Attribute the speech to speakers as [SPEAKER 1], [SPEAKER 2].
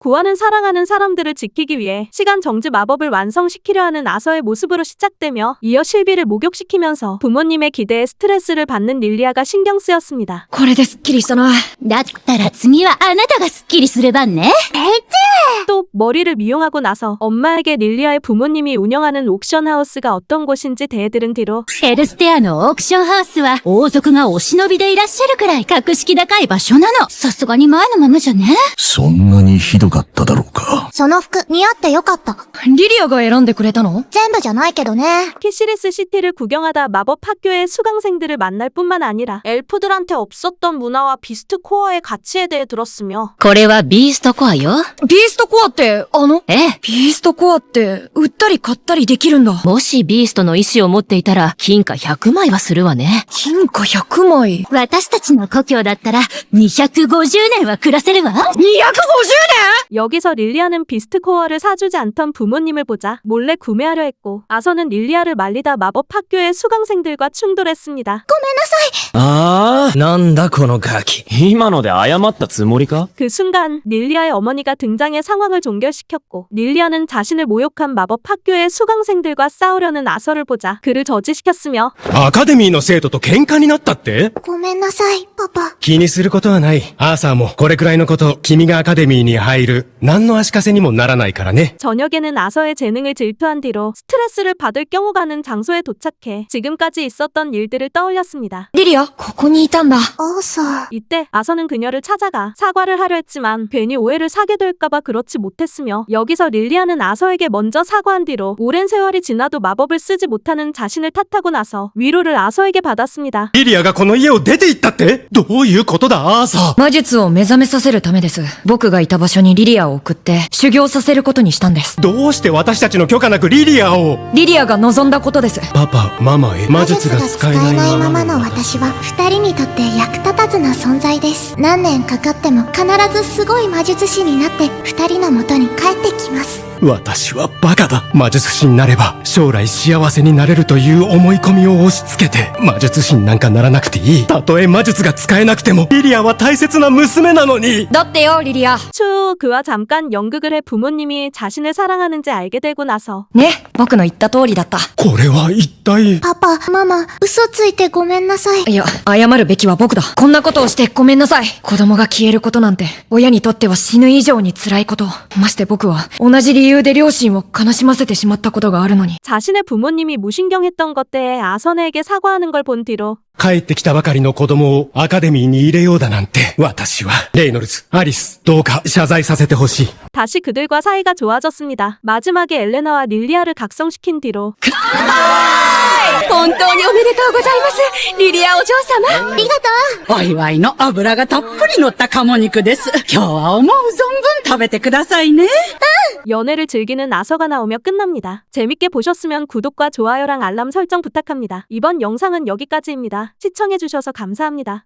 [SPEAKER 1] 구하는 사랑하는 사람들을 지키기 위해 시간 정지 마법을 완성시키려 하는 아서의 모습으로 시작되며 이어 실비를 목욕시키면서 부모님의 기대에 스트레스를 받는 릴리아가 신경 쓰였습니다.
[SPEAKER 2] これですっきりしたな。
[SPEAKER 3] だったら次はあなたがスッキリする番ね。
[SPEAKER 1] 또 머리를 미용하고 나서 엄마에게 릴리아의 부모님이 운영하는 옥션 하우스가 어떤 곳인지 대해들은 뒤로
[SPEAKER 3] エルステアのオークションハウスは王族がお忍びでいらっしゃるくらい格式高い場所なの。さすがに前のままじゃね。
[SPEAKER 4] そんなにひどかっただろうか。
[SPEAKER 5] その服似合ってよかった。
[SPEAKER 2] リリアが選んでくれたの？
[SPEAKER 5] 全部じゃないけどね。
[SPEAKER 1] 키시리스 시티를 구경하다 마법 학교의 수강생들을 만날 뿐만 아니라 엘프들한테 없었던 문화와 비스트 코어의 가치에 대해 들었으며
[SPEAKER 3] これはビーストコアよ。
[SPEAKER 2] ビーストコアって、
[SPEAKER 3] ええ。
[SPEAKER 2] ビーストコアって、売ったり買ったりできるんだ。
[SPEAKER 3] もしビーストの意思を持っていたら、金貨100枚はするわね。
[SPEAKER 2] 金貨100枚。
[SPEAKER 3] 私たちの故郷だったら、250年は暮らせるわ。
[SPEAKER 2] 250年！
[SPEAKER 1] 여기서 릴리아는 비스트 코어를 사주지 않던 부모님을 보자 몰래 구매하려 했고 아서는 릴리아를 말리다 마법 학교의 수강생들과 충돌했습니다.
[SPEAKER 6] ああ、なんだこのガキ。今ので謝ったつもりか？
[SPEAKER 1] 그 순간 릴리아의 어머니가 등장해 상황을 종결시켰고 릴리아는 자신을 모욕한 마법 학교의 수강생들과 싸우려는 아서를 보자 그를 저지시켰으며
[SPEAKER 7] アカデミーの生徒と喧嘩になったって？
[SPEAKER 5] ごめんなさい、パパ。
[SPEAKER 7] 気にすることはない。アーサーもこれくらいのこと、君がアカデミーに入る何の足かせにもならないからね。
[SPEAKER 1] 저녁에는 아서의 재능을 질투한 뒤로 스트레스를 받을 경우 가는 장소에 도착해 지금까지 있었던 일들을 떠올렸습니다.
[SPEAKER 2] リリア、ここにいたんだ。
[SPEAKER 5] アーサー。
[SPEAKER 1] 이때 아서는 그녀를 찾아가 사과를 하려 했지만 괜히 오해를 사게 될까봐 그렇지 못했으며 여기서 릴리아는 아서에게 먼저 사과한 뒤로 오랜 세월이 지나도 마법을 쓰지 못하는 자신을 탓하고 나서 위로를 아서에게 받았습니다.
[SPEAKER 7] リリアがこの家を出て行ったって？どういうことだ、アーサー。
[SPEAKER 2] 魔術を目覚めさせるためです。僕がいた場所にリリアを送って修行させることにしたんです。
[SPEAKER 7] どうして私たちの許可なくリリアを？
[SPEAKER 2] リリアが望んだことです。
[SPEAKER 7] パパ、ママへ魔術が使えないままの
[SPEAKER 5] 私は二人にとって役立たずな存在です。何年かかっても必ずすごい魔術師になって二人の元に帰ってきます。
[SPEAKER 7] 私はバカだ。魔術師になれば将来幸せになれるという思い込みを押し付けて魔術師になんかならなくていい。たとえ魔術が使えなくてもリリアは大切な娘なのに。
[SPEAKER 2] だってよ、リリア。
[SPEAKER 1] 추후 그와 잠깐 연극을 해 부모님이 자신을 사랑하는지 알게 되고 나서
[SPEAKER 2] ね、僕の言った通りだった。
[SPEAKER 7] これは一体。
[SPEAKER 5] パパ、ママ、嘘ついてごめんなさい。
[SPEAKER 2] いや、謝るべきは僕だ。こんなことをしてごめんなさい。子供が消えることなんて、親にとっては死ぬ以上に辛いこと。まして僕は、同じ理由で両親を悲しませてしまったことがあるのに。
[SPEAKER 1] 자신의 부모님이 무신경했던 것 때에 아선에게 사과하는 걸 본 뒤로
[SPEAKER 7] 帰ってきたばかりの子供をアカデミーに入れようだなんて。私はレイノルズ、アリス、どうか謝罪させてほしい。
[SPEAKER 1] 다시 그들과 사이가 좋아졌습니다. 마지막에 엘레나와 릴리아를 각성시킨 뒤로
[SPEAKER 2] 本当におめでとうございます。リリアお嬢様。
[SPEAKER 5] ありがとう。
[SPEAKER 8] お祝いの油がたっぷり乗った鴨肉です。今日は思う存分食べてくださいね。
[SPEAKER 1] 연애를 즐기는 아서가 나오며 끝납니다. 재밌게 보셨으면 구독과 좋아요랑 알람 설정 부탁합니다. 이번 영상은 여기까지입니다. 시청해주셔서 감사합니다.